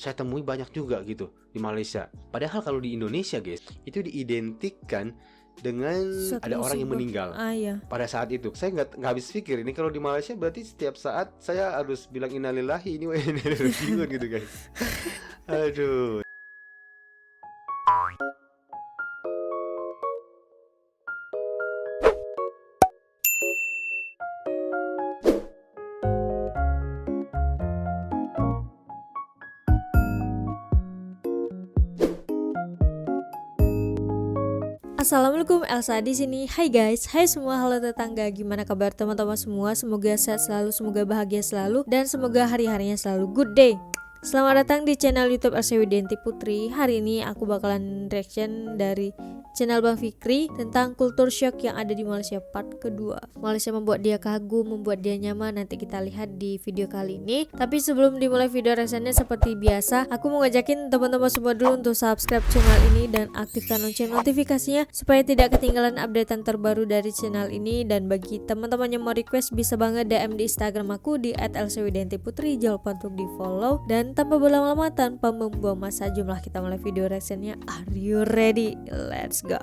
saya temui banyak juga gitu di Malaysia. Padahal kalau di Indonesia guys, itu diidentikan dengan Suatu ada orang yang musibah. meninggal Iya. pada saat itu. Saya nggak habis pikir ini kalau di Malaysia berarti setiap saat saya harus bilang innalillahi ini wa inna ilaihi rajiun gitu guys. Aduh. Assalamualaikum, Elsa di sini. Hai guys, hai semua, halo tetangga. Gimana kabar teman-teman semua? Semoga sehat selalu, semoga bahagia selalu, dan semoga hari-harinya selalu good day. Selamat datang di channel YouTube Elsa Widianti Putri. Hari ini aku bakalan reaction dari channel Bang Fikri tentang kultur shock yang ada di Malaysia part kedua. Malaysia membuat dia kagum, membuat dia nyaman. Nanti kita lihat di video kali ini. Tapi sebelum dimulai video reactionnya, seperti biasa, aku mau ngajakin teman-teman semua dulu untuk subscribe channel ini dan aktifkan lonceng notifikasinya supaya tidak ketinggalan updatean terbaru dari channel ini. Dan bagi teman-teman yang mau request, bisa banget DM di Instagram aku di @elsawidiantiputri. Jangan lupa untuk di follow. Dan tanpa berlama-lama, tanpa membuang masa, jumlah kita mulai video reactionnya. Are you ready? Let's go.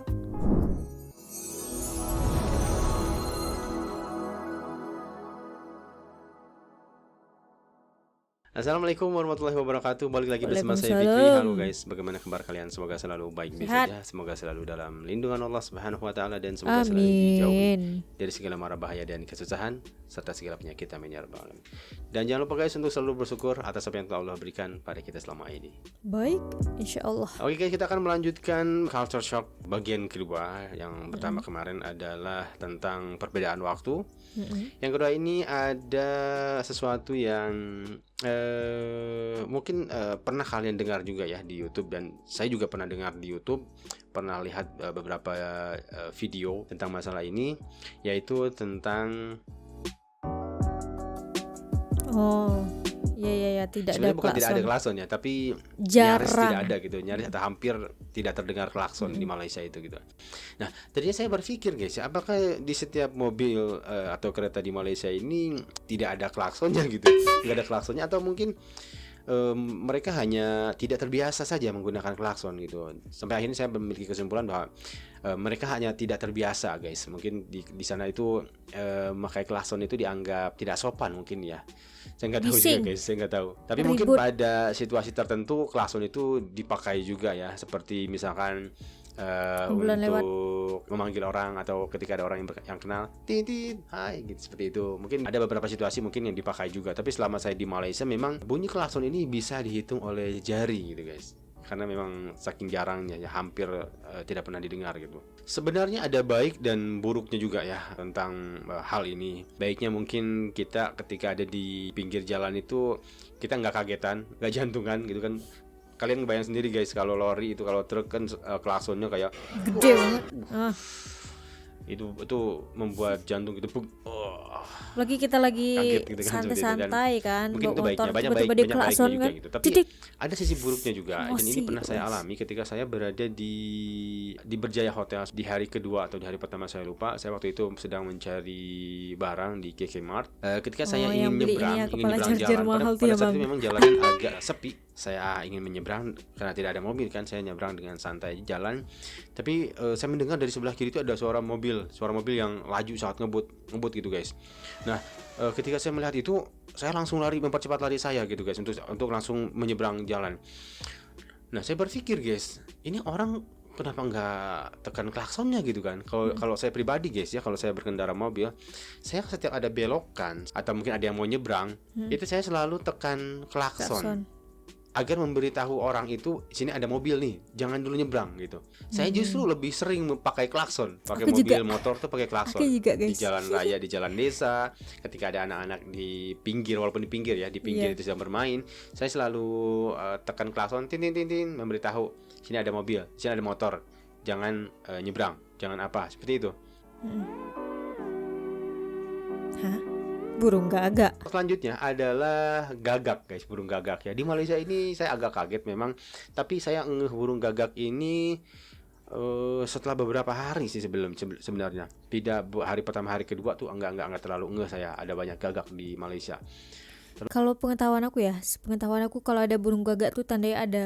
Assalamualaikum warahmatullahi wabarakatuh. Balik lagi bersama saya Fikri. Halo guys, bagaimana kabar kalian? Semoga selalu baik-baik saja. Semoga selalu dalam lindungan Allah Subhanahu wa taala dan semoga selalu dijauhi dari segala mara bahaya dan kesusahan serta segala penyakit, amin ya rabbal alamin. Dan jangan lupa guys untuk selalu bersyukur atas apa yang telah Allah berikan pada kita selama ini. Baik, insyaallah. Oke guys, kita akan melanjutkan culture shock bagian kedua. Yang pertama kemarin adalah tentang perbedaan waktu. Yang kedua ini ada sesuatu yang mungkin pernah kalian dengar juga ya di YouTube, dan saya juga pernah dengar di YouTube, pernah lihat beberapa video tentang masalah ini, yaitu tentang tidak sebenarnya ada bukan klakson. Tidak ada klakson ya, tapi jarang. Nyaris tidak ada gitu, nyaris atau hampir tidak terdengar klakson di Malaysia itu gitu. Nah, tadinya saya berpikir guys, apakah di setiap mobil atau kereta di Malaysia ini tidak ada klaksonnya gitu, nggak ada klaksonnya, atau mungkin mereka hanya tidak terbiasa saja menggunakan klakson gitu. Sampai akhirnya saya memiliki kesimpulan bahwa mereka hanya tidak terbiasa guys. Mungkin di sana itu memakai klakson itu dianggap tidak sopan mungkin ya. Saya nggak tahu juga guys, saya nggak tahu. Tapi mungkin pada situasi tertentu klakson itu dipakai juga ya, seperti misalkan untuk memanggil orang, atau ketika ada orang yang kenal, tin, hai gitu, seperti itu. Mungkin ada beberapa situasi mungkin yang dipakai juga. Tapi selama saya di Malaysia, memang bunyi klakson ini bisa dihitung oleh jari gitu guys, karena memang saking jarangnya ya, hampir tidak pernah didengar gitu. Sebenarnya ada baik dan buruknya juga ya tentang hal ini. Baiknya mungkin kita ketika ada di pinggir jalan itu kita nggak kagetan, nggak jantungan gitu kan. Kalian ngebayang sendiri guys, kalau lori itu, kalau truk kan klaksonnya kayak gede banget. Itu membuat jantung itu lagi kita lagi gitu santai-santai kan, mungkin itu baiknya, banyak baiknya juga gitu. Tapi ada sisi buruknya juga, dan ini pernah saya alami ketika saya berada di Berjaya Hotel di hari kedua atau di hari pertama, saya lupa. Saya waktu itu sedang mencari barang di KK Mart. Ketika saya ingin nyebrang jalan, pada saat itu memang jalannya agak sepi. Saya ingin menyeberang karena tidak ada mobil kan, saya nyebrang dengan santai jalan. Tapi saya mendengar dari sebelah kiri itu ada suara mobil yang laju sangat ngebut gitu guys. Nah, ketika saya melihat itu, saya langsung mempercepat lari saya gitu guys, untuk langsung menyeberang jalan. Nah, saya berpikir guys, ini orang kenapa nggak tekan klaksonnya gitu kan? Kalau saya pribadi guys ya, kalau saya berkendara mobil, saya setiap ada belokan atau mungkin ada yang mau nyebrang, itu saya selalu tekan klakson agar memberitahu orang itu sini ada mobil nih, jangan dulu nyebrang gitu. Saya justru lebih sering pakai klakson, pakai mobil motor tuh pakai klakson di jalan raya, di jalan desa, ketika ada anak-anak di pinggir, walaupun di pinggir ya, di pinggir itu sedang bermain, saya selalu tekan klakson, tin, memberitahu sini ada mobil, sini ada motor, jangan nyebrang, jangan apa, seperti itu. Burung gagak. Selanjutnya adalah gagak guys, burung gagak ya. Di Malaysia ini saya agak kaget memang, tapi saya ngeh burung gagak ini setelah beberapa hari sih sebenarnya. Tidak hari pertama, hari kedua tuh enggak terlalu ngeh saya ada banyak gagak di Malaysia. Kalau pengetahuan aku ya, kalau ada burung gagak tuh tandanya ada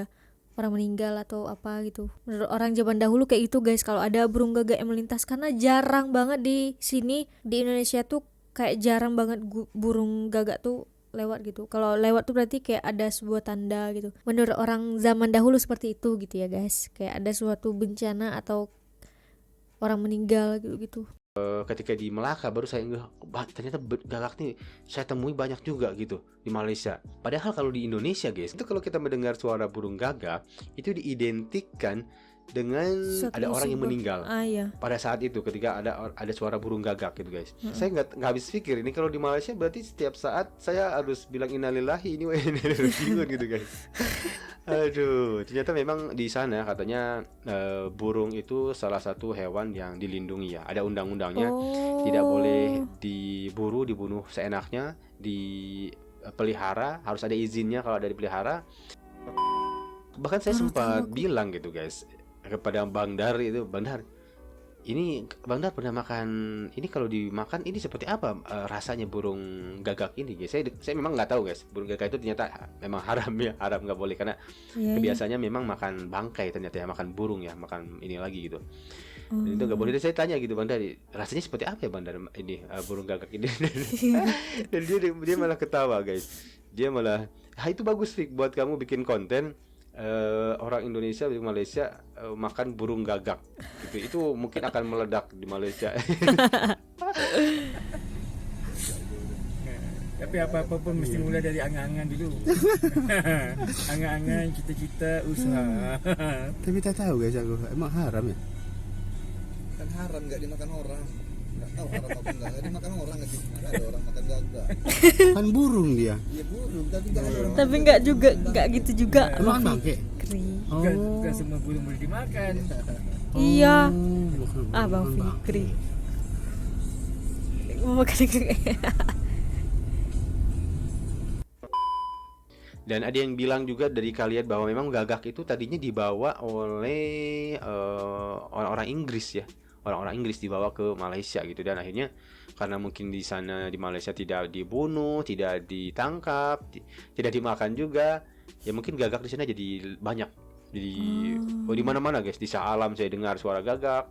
orang meninggal atau apa gitu. Menurut orang zaman dahulu kayak itu guys, kalau ada burung gagak yang melintas, karena jarang banget di sini di Indonesia tuh, kayak jarang banget burung gagak tuh lewat gitu. Kalau lewat tuh berarti kayak ada sebuah tanda gitu. Menurut orang zaman dahulu seperti itu gitu ya guys. Kayak ada suatu bencana atau orang meninggal gitu-gitu. Ketika di Melaka baru saya ngeh, ternyata gagak nih saya temui banyak juga gitu di Malaysia. Padahal kalau di Indonesia guys, itu kalau kita mendengar suara burung gagak itu diidentikan dengan Suatu ada orang yang musibah. meninggal. Iya. Pada saat itu ketika ada suara burung gagak gitu guys. Saya nggak habis pikir ini kalau di Malaysia berarti setiap saat saya harus bilang innalillahi ini wa inna ilaihi raji'un gitu guys. Aduh, ternyata memang di sana katanya burung itu salah satu hewan yang dilindungi ya. Ada undang-undangnya, tidak boleh diburu, dibunuh seenaknya, dipelihara, harus ada izinnya kalau ada dipelihara. Bahkan saya sempat bilang gitu guys kepada Bang Dar itu, Bang Dar, ini Bang Dar pernah makan ini, kalau dimakan ini seperti apa rasanya burung gagak ini guys. Saya memang nggak tahu guys, burung gagak itu ternyata memang haram ya, haram nggak boleh karena kebiasaannya memang makan bangkai ternyata ya, makan burung ya, makan ini lagi gitu. Dan itu nggak boleh. Dan saya tanya gitu, Bang Dar, rasanya seperti apa ya Bang Dar ini burung gagak ini? Dan dia malah ketawa guys. Dia malah, itu bagus Fik buat kamu bikin konten. Orang Indonesia di Malaysia makan burung gagak gitu, itu mungkin akan meledak di Malaysia. Tapi apa-apa pun mesti mulai dari angan-angan dulu. Angan-angan, cita-cita, usaha. Tapi tak tahu guys, aku emang haram ya? Kan haram, nggak dimakan orang. Nggak tahu haram apa enggak dimakan orang aja. Ada orang makan gagak. Kan burung dia. Iya burung, tapi nggak ada orang. Tapi nggak juga, nggak gitu juga. Emang bangke? Bukan semua burung boleh dimakan. Iya. Bukan Bang Fikri mau makan gagak. Dan ada yang bilang juga dari kalian bahwa memang gagak itu tadinya dibawa oleh orang-orang Inggris ya. Orang-orang Inggris dibawa ke Malaysia gitu, dan akhirnya karena mungkin di sana di Malaysia tidak dibunuh, tidak ditangkap, tidak dimakan juga, ya mungkin gagak di sana jadi banyak. Jadi di mana-mana guys, di Shah Alam saya dengar suara gagak.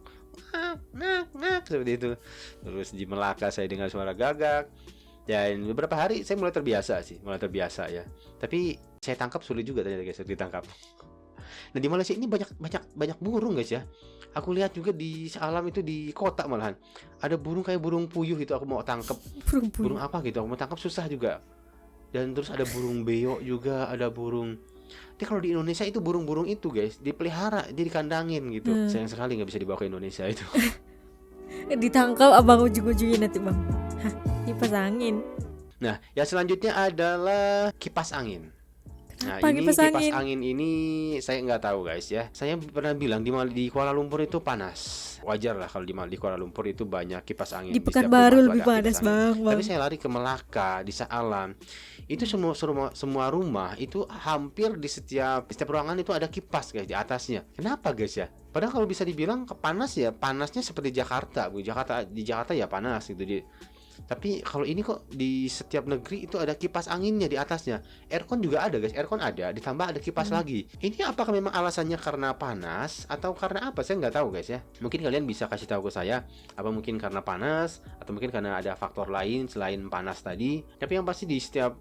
Ngak seperti itu. Terus di Melaka saya dengar suara gagak. Dan beberapa hari saya mulai terbiasa ya. Tapi saya tangkap sulit juga ternyata guys, ditangkap. Nah di Malaysia ini banyak burung guys ya. Aku lihat juga di Alam itu di kota malahan ada burung kayak burung puyuh itu, aku mau tangkap. Burung apa gitu, aku mau tangkap susah juga. Dan terus ada burung beo juga, ada burung. Tapi kalau di Indonesia itu burung-burung itu guys dipelihara, dia dikandangin gitu. Sayang sekali nggak bisa dibawa ke Indonesia itu. Ditangkap abang ujung-ujungnya nanti bang. Hah, kipas angin. Nah, yang selanjutnya adalah kipas angin. Nah, Apa ini kipas angin? angin ini saya nggak tahu guys ya. Saya pernah bilang di Kuala Lumpur itu panas. Wajar lah kalau di Kuala Lumpur itu banyak kipas angin. Di setiap Pekanbaru rumah lebih tuh ada panas kipas angin. bang. Tapi saya lari ke Melaka, di Shah Alam. Itu semua rumah itu hampir di setiap ruangan itu ada kipas guys di atasnya. Kenapa guys ya? Padahal kalau bisa dibilang panas ya, panasnya seperti Jakarta. Di Jakarta ya panas gitu. Tapi kalau ini kok di setiap negeri itu ada kipas anginnya di atasnya. Aircon juga ada guys, aircon ada, ditambah ada kipas lagi. Ini apakah memang alasannya karena panas atau karena apa? Saya nggak tahu guys ya. Mungkin kalian bisa kasih tahu ke saya. Apa mungkin karena panas atau mungkin karena ada faktor lain selain panas tadi. Tapi yang pasti di setiap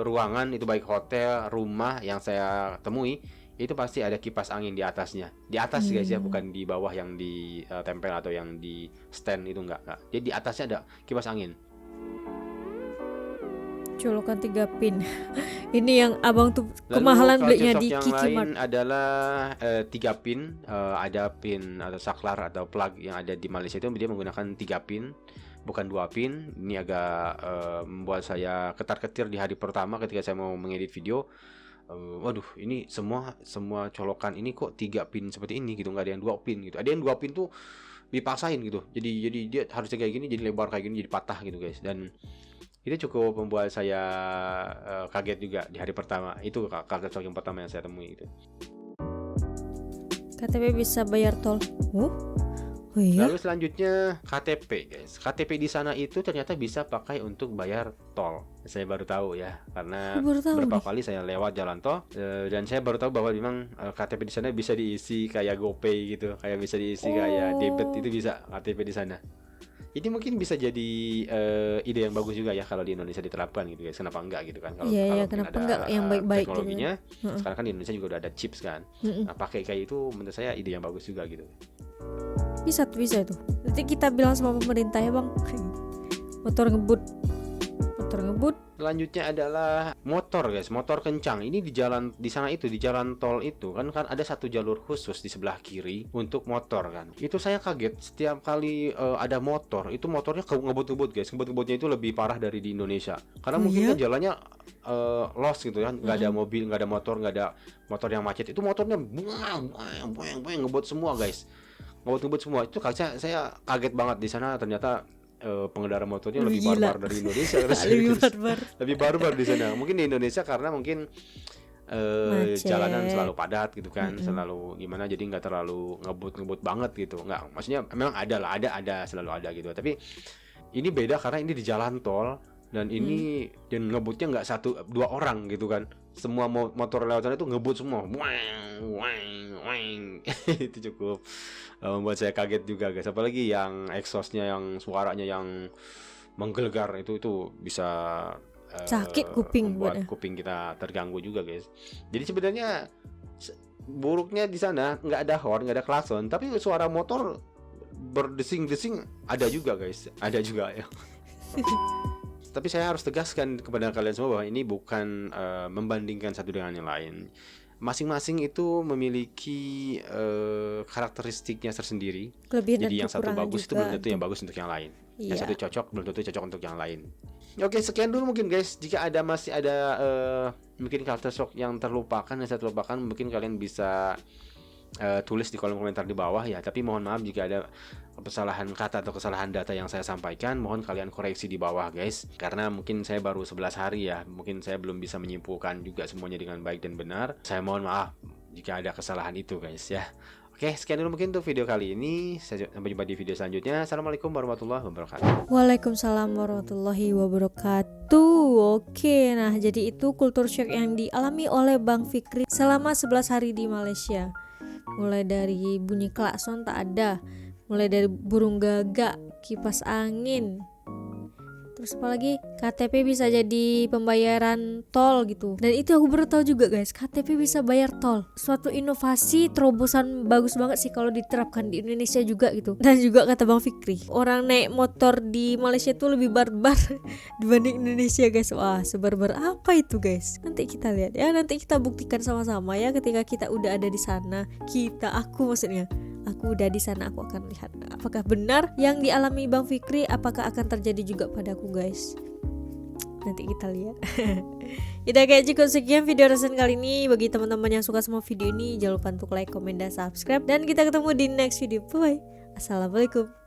ruangan itu, baik hotel, rumah yang saya temui, itu pasti ada kipas angin di atasnya. Di atas guys ya, bukan di bawah yang di tempel atau yang di stand itu enggak. Jadi di atasnya ada kipas angin. Colokan 3 pin. Ini yang abang tuh Lalu kemahalan kalau belinya cocok di yang Kiki lain Mart. adalah 3 pin. Ada pin atau saklar atau plug yang ada di Malaysia itu dia menggunakan 3 pin, bukan 2 pin. Ini agak membuat saya ketar-ketir di hari pertama ketika saya mau mengedit video. Waduh, ini semua colokan ini kok 3 pin seperti ini gitu, nggak ada yang 2 pin gitu. Ada yang 2 pin tuh dipaksain gitu. Jadi dia harusnya kayak gini, jadi lebar kayak gini, jadi patah gitu guys. Dan itu cukup membuat saya kaget juga di hari pertama. Itu kaget shock yang pertama yang saya temui itu. KTP bisa bayar tol. Oh iya? Lalu selanjutnya KTP guys. KTP di sana itu ternyata bisa pakai untuk bayar tol. Saya baru tahu ya, karena Aku baru tahu beberapa nih. kali saya lewat jalan tol dan saya baru tahu bahwa memang KTP di sana bisa diisi kayak GoPay gitu, kayak bisa diisi kayak debit, itu bisa KTP di sana. Ini mungkin bisa jadi ide yang bagus juga ya kalau di Indonesia diterapkan gitu guys. Kenapa enggak gitu kan? Kalau Iya, kalau iya, mungkin kenapa ada enggak yang baik-baik gitu kan? teknologinya. Heeh. Sekarang kan di Indonesia juga udah ada chips kan. Nah, pakai kayak itu menurut saya ide yang bagus juga gitu. Bisa itu. Nanti kita bilang sama pemerintah ya bang. Motor ngebut. Selanjutnya adalah motor guys, motor kencang. Ini di jalan di sana itu, di jalan tol itu kan ada satu jalur khusus di sebelah kiri untuk motor kan. Itu saya kaget setiap kali ada motor, itu motornya ngebut-ngebut guys. Ngebut-ngebutnya itu lebih parah dari di Indonesia. Karena mungkin kan jalannya lost gitu kan, nggak ada mobil, nggak ada motor yang macet. Itu motornya buang ngebut semua guys. Ngebut semua. Itu saya kaget banget di sana, ternyata pengendara motornya lebih barbar dari Indonesia. Lebih barbar di sana. Mungkin di Indonesia karena mungkin jalanan selalu padat gitu kan, selalu gimana, jadi nggak terlalu ngebut banget gitu. Nggak, maksudnya memang ada selalu ada gitu. Tapi ini beda karena ini di jalan tol dan ini dan ngebutnya nggak 1-2 orang gitu kan. Semua motor lewat sana itu ngebut semua. Itu cukup membuat saya kaget juga guys. Apalagi yang exhaustnya, yang suaranya yang menggelegar itu bisa Sakit kuping membuat buatnya. kuping kita terganggu juga guys. Jadi sebenarnya buruknya di sana nggak ada horn, nggak ada klakson, tapi suara motor berdesing-desing ada juga guys, ada juga ya. Tapi saya harus tegaskan kepada kalian semua bahwa ini bukan membandingkan satu dengan yang lain. Masing-masing itu memiliki karakteristiknya tersendiri. Kelebihan Jadi dan yang satu kekurangan bagus itu juga belum tentu yang bagus untuk yang lain. Yang Iya. satu cocok belum tentu cocok untuk yang lain. Oke, sekian dulu mungkin guys. Jika masih ada mungkin culture shock yang terlupakan, yang saya terlupakan, mungkin kalian bisa tulis di kolom komentar di bawah ya. Tapi mohon maaf jika ada kesalahan kata atau kesalahan data yang saya sampaikan, mohon kalian koreksi di bawah guys. Karena mungkin saya baru 11 hari ya, mungkin saya belum bisa menyimpulkan juga semuanya dengan baik dan benar. Saya mohon maaf jika ada kesalahan itu guys ya. Oke, sekian dulu mungkin untuk video kali ini. Sampai jumpa di video selanjutnya. Assalamualaikum warahmatullahi wabarakatuh. Waalaikumsalam warahmatullahi wabarakatuh. Oke, nah jadi itu kultur shock yang dialami oleh Bang Fikri selama 11 hari di Malaysia. Mulai dari bunyi klakson tak ada, mulai dari burung gagak, kipas angin, terus apalagi KTP bisa jadi pembayaran tol gitu. Dan itu aku baru tahu juga guys, KTP bisa bayar tol. Suatu inovasi terobosan bagus banget sih kalau diterapkan di Indonesia juga gitu. Dan juga kata Bang Fikri, orang naik motor di Malaysia itu lebih barbar dibanding Indonesia guys. Wah, sebarbar apa itu guys? Nanti kita lihat ya, nanti kita buktikan sama-sama ya ketika kita udah ada di sana. Aku udah di sana, aku akan lihat apakah benar yang dialami Bang Fikri, apakah akan terjadi juga padaku guys. Nanti kita lihat. Udah kayak cukup sekian video reaction kali ini. Bagi teman-teman yang suka sama video ini, jangan lupa untuk like, komen, dan subscribe. Dan kita ketemu di next video. Bye. Assalamualaikum.